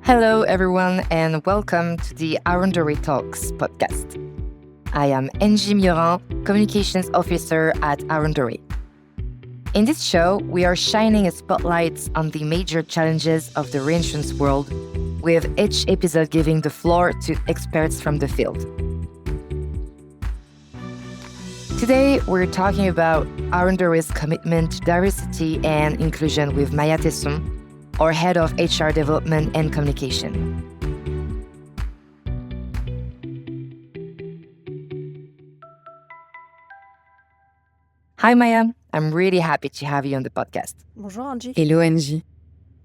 Hello, everyone, and welcome to the Arundo Re Talks Podcast. I am Angie, Miorin, Communications Officer at Arundo Re. In this show, we are shining a spotlight on the major challenges of the reinsurance world, with each episode giving the floor to experts from the field. Today, we're talking about Arundo Re's commitment to diversity and inclusion with Maya Tesson, our Head of HR Development and Communication. Hi, Maya. I'm really happy to have you on the podcast. Bonjour, Angie. Hello, Angie.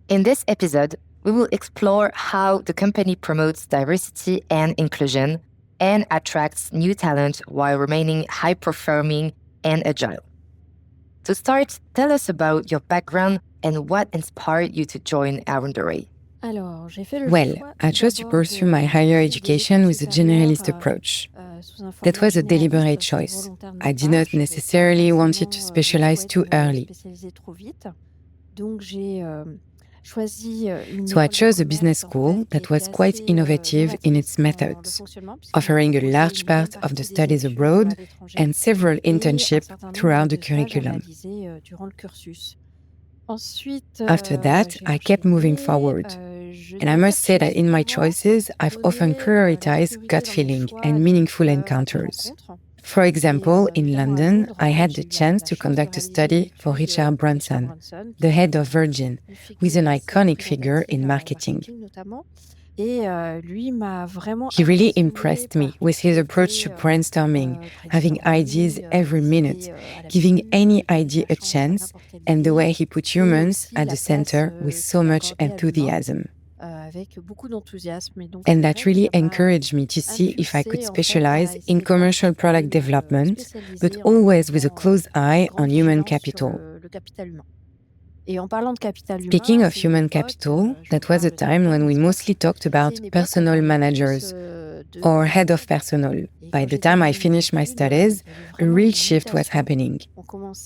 In this episode, we will explore how the company promotes diversity and inclusion and attracts new talent while remaining high-performing and agile. To start, tell us about your background and what inspired you to join Arundo Re. Well, I chose to pursue my higher education with a generalist approach. That was a deliberate choice. I did not necessarily want to specialize too early. So I chose a business school that was quite innovative in its methods, offering a large part of the studies abroad and several internships throughout the curriculum. After that, I kept moving forward. And I must say that in my choices, I've often prioritized gut feeling and meaningful encounters. For example, in London, I had the chance to conduct a study for Richard Branson, the head of Virgin, who is an iconic figure in marketing. He really impressed me with his approach to brainstorming, having ideas every minute, giving any idea a chance, and the way he put humans at the center with so much enthusiasm. And that really encouraged me to see if I could specialize in commercial product development, but always with a close eye on human capital. Speaking of human capital, that was a time when we mostly talked about personnel managers or head of personnel. By the time I finished my studies, a real shift was happening.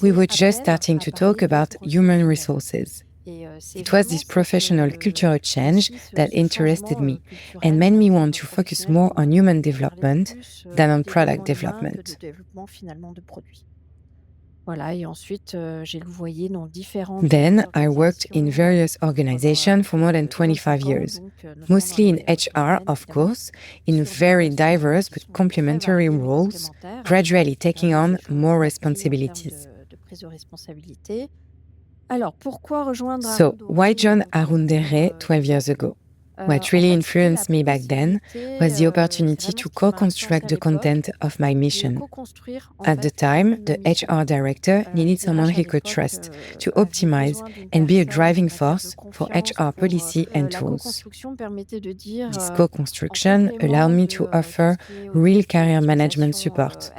We were just starting to talk about human resources. It was this professional cultural change that interested me and made me want to focus more on human development than on product development. Then I worked in various organizations for more than 25 years, mostly in HR, of course, in very diverse but complementary roles, gradually taking on more responsibilities. So, why join Arundo Re 12 years ago? What really influenced me back then was the opportunity to co-construct the content of my mission. At the time, the HR director needed someone he could trust to optimize and be a driving force for HR policy and tools. This co-construction allowed me to offer real career management support,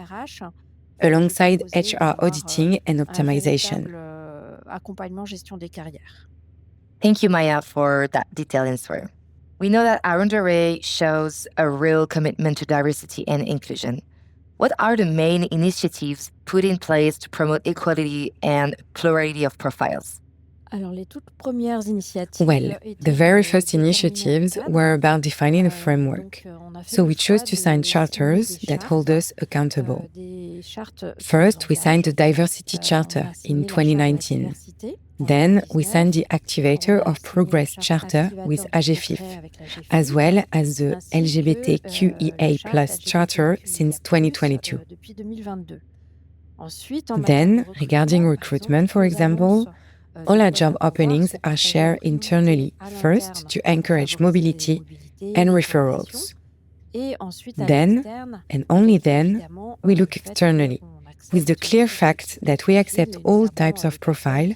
alongside HR auditing and optimization. Thank you, Maya, for that detailed answer. We know that Arundo Re shows a real commitment to diversity and inclusion. What are the main initiatives put in place to promote equality and plurality of profiles? Well, the very first initiatives were about defining a framework. So we chose to sign charters that hold us accountable. First, we signed the Diversity Charter in 2019. Then, we signed the Activator of Progress Charter with AGFIF, as well as the LGBTQIA+ Charter since 2022. Then, regarding recruitment, for example, all our job openings are shared internally, first to encourage mobility and referrals. Then, and only then, we look externally, with the clear fact that we accept all types of profile,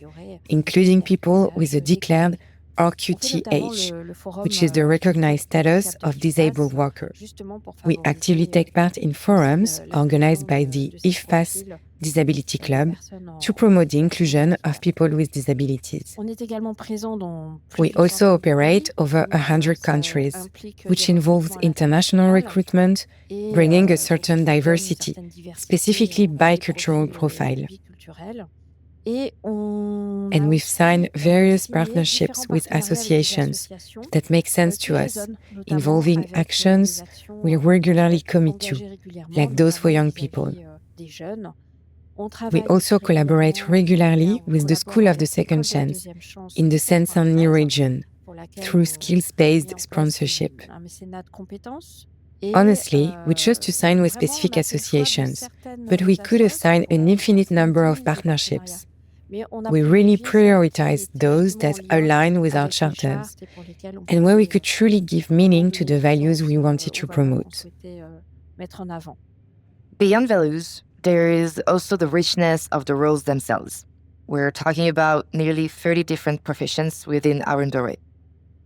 including people with a declared RQTH, which is the recognized status of disabled worker. We actively take part in forums organized by the IFPAS Disability Club to promote the inclusion of people with disabilities. We also operate over 100 countries, which involves international recruitment, bringing a certain diversity, specifically bicultural profile. And we've signed various partnerships with associations that make sense to us, involving actions we regularly commit to, like those for young people. We also collaborate regularly with the School of the Second Chance in the Seine-Saint-Denis region through skills-based sponsorship. Honestly, we chose to sign with specific associations, but we could have signed an infinite number of partnerships. We really prioritized those that align with our charters and where we could truly give meaning to the values we wanted to promote. Beyond values, there is also the richness of the roles themselves. We're talking about nearly 30 different professions within Arundo Re.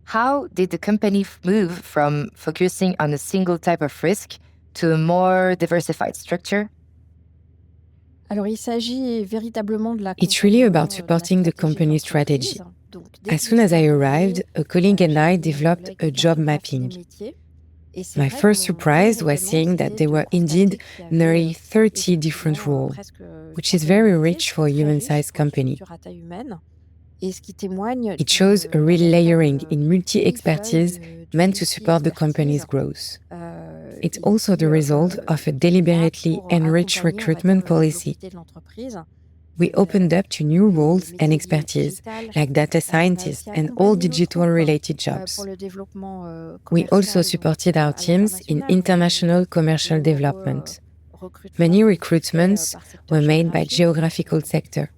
How did the company move from focusing on a single type of risk to a more diversified structure? It's really about supporting the company's strategy. As soon as I arrived, a colleague and I developed a job mapping. My first surprise was seeing that there were indeed nearly 30 different roles, which is very rich for a human-sized company. It shows a real layering in multi-expertise meant to support the company's growth. It's also the result of a deliberately enriched recruitment policy. We opened up to new roles and expertise, like data scientists and all digital-related jobs. We also supported our teams in international commercial development. Many recruitments were made by geographical sector.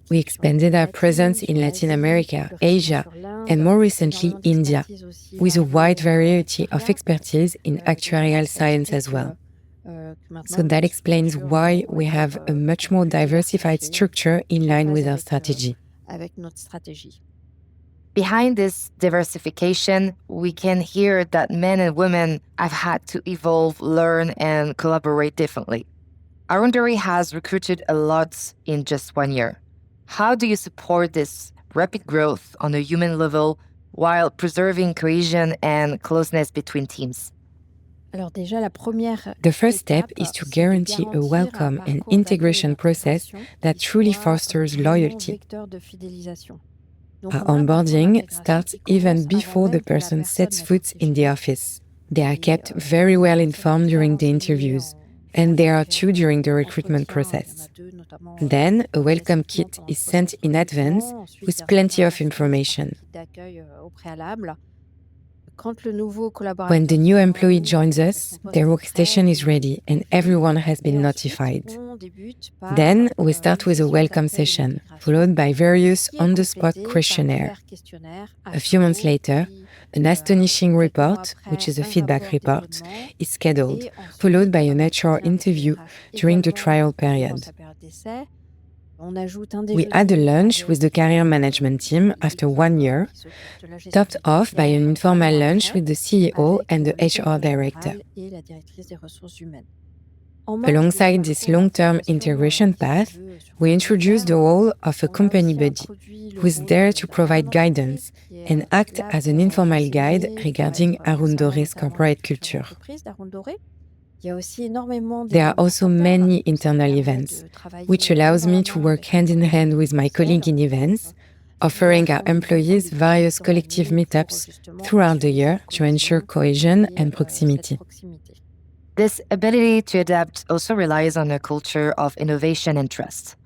We expanded our presence in Latin America, Asia, and more recently, India, with a wide variety of expertise in actuarial science as well. So that explains why we have a much more diversified structure in line with our strategy. Behind this diversification, we can hear that men and women have had to evolve, learn, and collaborate differently. Arundo Re has recruited a lot in just 1 year. How do you support this rapid growth on a human level while preserving cohesion and closeness between teams? The first step is to guarantee a welcome and integration process that truly fosters loyalty. Our onboarding starts even before the person sets foot in the office. They are kept very well informed during the interviews, and there are two during the recruitment process. Then, a welcome kit is sent in advance with plenty of information. When the new employee joins us, their workstation is ready and everyone has been notified. Then, we start with a welcome session, followed by various on-the-spot questionnaires. A few months later, an astonishing report, which is a feedback report, is scheduled, followed by an HR interview during the trial period. We add a lunch with the career management team after 1 year, topped off by an informal lunch with the CEO and the HR director. Alongside this long-term integration path, we introduce the role of a company buddy, who is there to provide guidance and act as an informal guide regarding Arundo Re's corporate culture. There are also many internal events, which allows me to work hand in hand with my colleague in events, offering our employees various collective meetups throughout the year to ensure cohesion and proximity. This ability to adapt also relies on a culture of innovation and trust.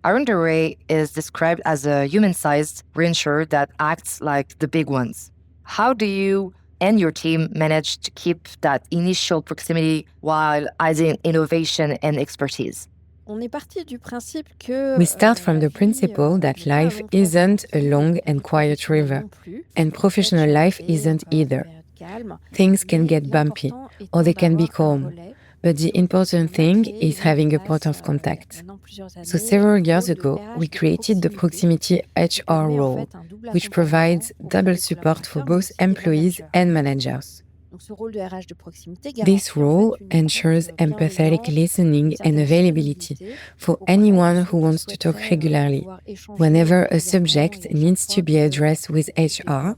Arundo Re is described as a human-sized reinsurer that acts like the big ones. How do you and your team manage to keep that initial proximity while adding innovation and expertise? We start from the principle that life isn't a long and quiet river, and professional life isn't either. Things can get bumpy, or they can be calm, but the important thing is having a point of contact. So several years ago, we created the Proximity HR role, which provides double support for both employees and managers. This role ensures empathetic listening and availability for anyone who wants to talk regularly, whenever a subject needs to be addressed with HR,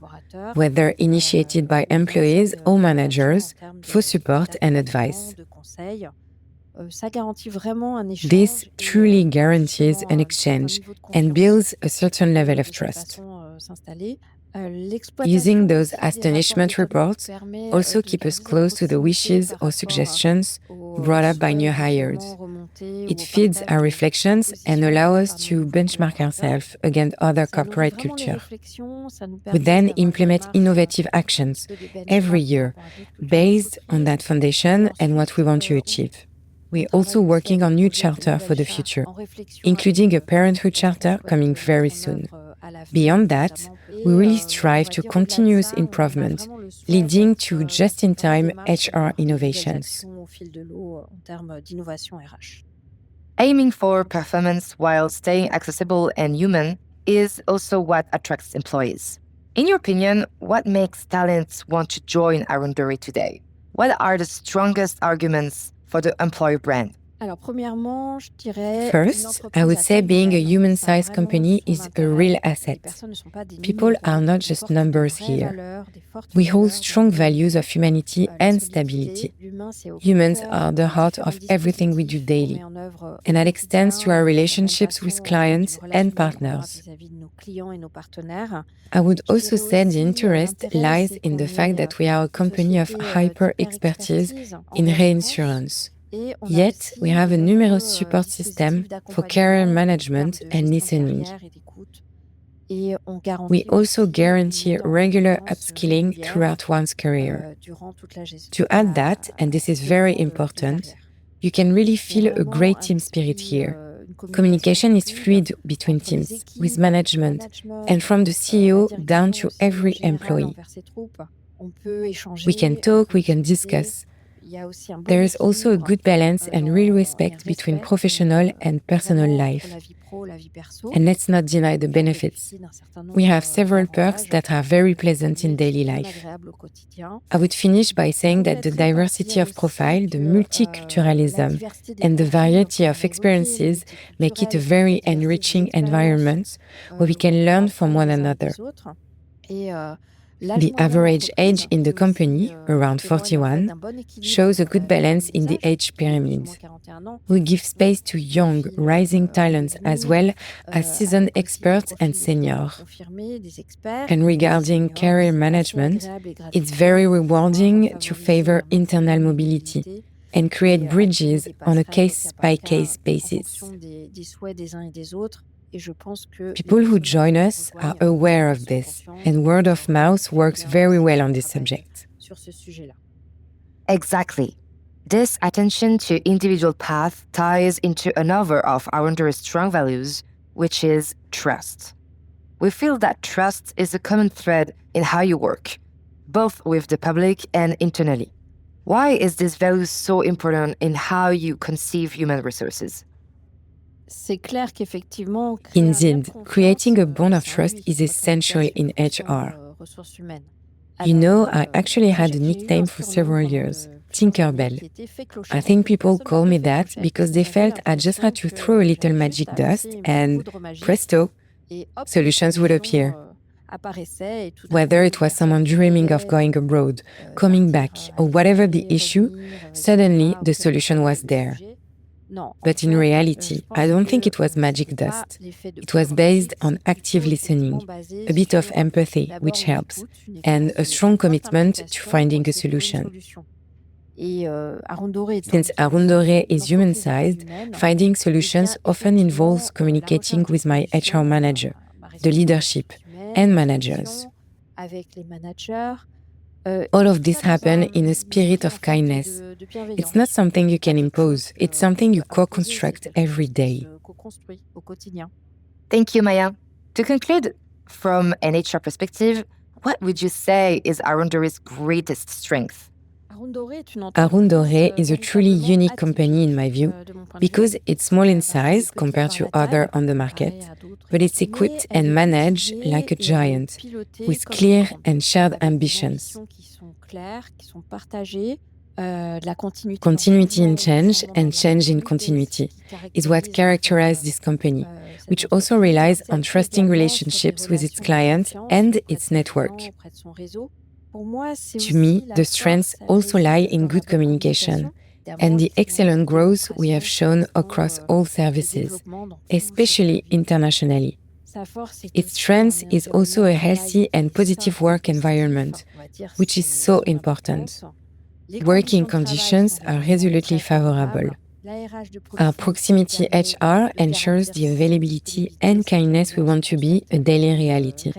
whether initiated by employees or managers, for support and advice. This truly guarantees an exchange and builds a certain level of trust. Using those astonishment reports also keep us close to the wishes or suggestions brought up by new hires. It feeds our reflections and allows us to benchmark ourselves against other corporate culture. We then implement innovative actions every year based on that foundation and what we want to achieve. We're also working on new charter for the future, including a parenthood charter coming very soon. Beyond that, we really strive to continuous improvement, leading to just-in-time HR innovations. Aiming for performance while staying accessible and human is also what attracts employees. In your opinion, what makes talents want to join Arundo Re today? What are the strongest arguments for the employer brand? First, I would say being a human-sized company is a real asset. People are not just numbers here. We hold strong values of humanity and stability. Humans are the heart of everything we do daily, and that extends to our relationships with clients and partners. I would also say the interest lies in the fact that we are a company of hyper-expertise in reinsurance. Yet, we have a numerous support system for career management and listening. We also guarantee regular upskilling throughout one's career. To add that, and this is very important, you can really feel a great team spirit here. Communication is fluid between teams, with management, and from the CEO down to every employee. We can talk, we can discuss. There is also a good balance and real respect between professional and personal life. And let's not deny the benefits. We have several perks that are very pleasant in daily life. I would finish by saying that the diversity of profile, the multiculturalism, and the variety of experiences make it a very enriching environment where we can learn from one another. The average age in the company, around 41, shows a good balance in the age pyramid. We give space to young, rising talents as well as seasoned experts and seniors. And regarding career management, it's very rewarding to favor internal mobility and create bridges on a case-by-case basis. People who join us are aware of this, and word of mouth works very well on this subject. Exactly. This attention to individual path ties into another of Arundo Re's strong values, which is trust. We feel that trust is a common thread in how you work, both with the public and internally. Why is this value so important in how you conceive human resources? Indeed, creating a bond of trust is essential in HR. You know, I actually had a nickname for several years, Tinkerbell. I think people call me that because they felt I just had to throw a little magic dust and presto, solutions would appear. Whether it was someone dreaming of going abroad, coming back, or whatever the issue, suddenly the solution was there. But in reality, I don't think it was magic dust. It was based on active listening, a bit of empathy, which helps, and a strong commitment to finding a solution. Since Arundo Re is human-sized, finding solutions often involves communicating with my HR manager, the leadership, and managers. All of this happened in a spirit of kindness. It's not something you can impose, it's something you co-construct every day. Thank you, Maya. To conclude, from an HR perspective, what would you say is Arundo Re's greatest strength? Arundo Re is a truly unique company in my view because it's small in size compared to others on the market, but it's equipped and managed like a giant with clear and shared ambitions. Continuity in change and change in continuity is what characterizes this company, which also relies on trusting relationships with its clients and its network. To me, the strengths also lie in good communication, and the excellent growth we have shown across all services, especially internationally. Its strength is also a healthy and positive work environment, which is so important. Working conditions are resolutely favorable. Our proximity HR ensures the availability and kindness we want to be a daily reality.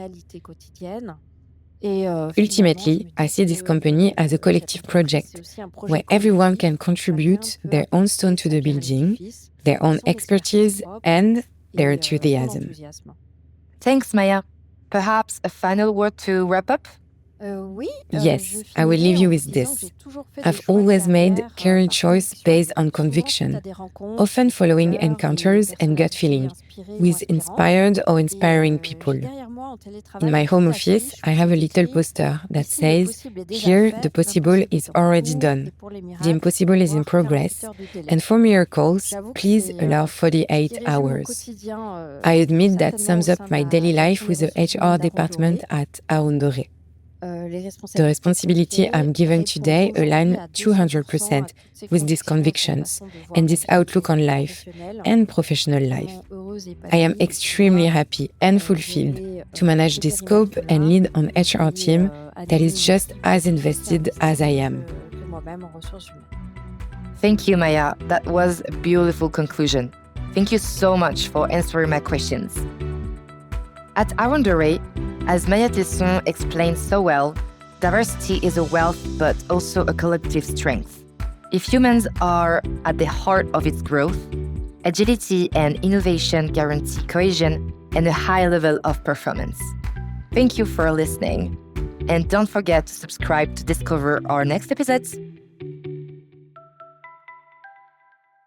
Ultimately, I see this company as a collective project where everyone can contribute their own stone to the building, their own expertise, and their enthusiasm. Thanks, Maya. Perhaps a final word to wrap up? Yes, I will leave you with this. I've always made career choice based on conviction, often following encounters and gut feeling with inspired or inspiring people. In my home office, I have a little poster that says, "Here, the possible is already done. The impossible is in progress. And for miracles, please allow 48 hours." I admit that sums up my daily life with the HR department at Arundo Re. The responsibility I'm given today align 200% with these convictions and this outlook on life and professional life. I am extremely happy and fulfilled to manage this scope and lead an HR team that is just as invested as I am. Thank you, Maya. That was a beautiful conclusion. Thank you so much for answering my questions. At Arundo Re, as Maya Tesson explained so well, diversity is a wealth but also a collective strength. If humans are at the heart of its growth, agility and innovation guarantee cohesion and a high level of performance. Thank you for listening. And don't forget to subscribe to discover our next episodes.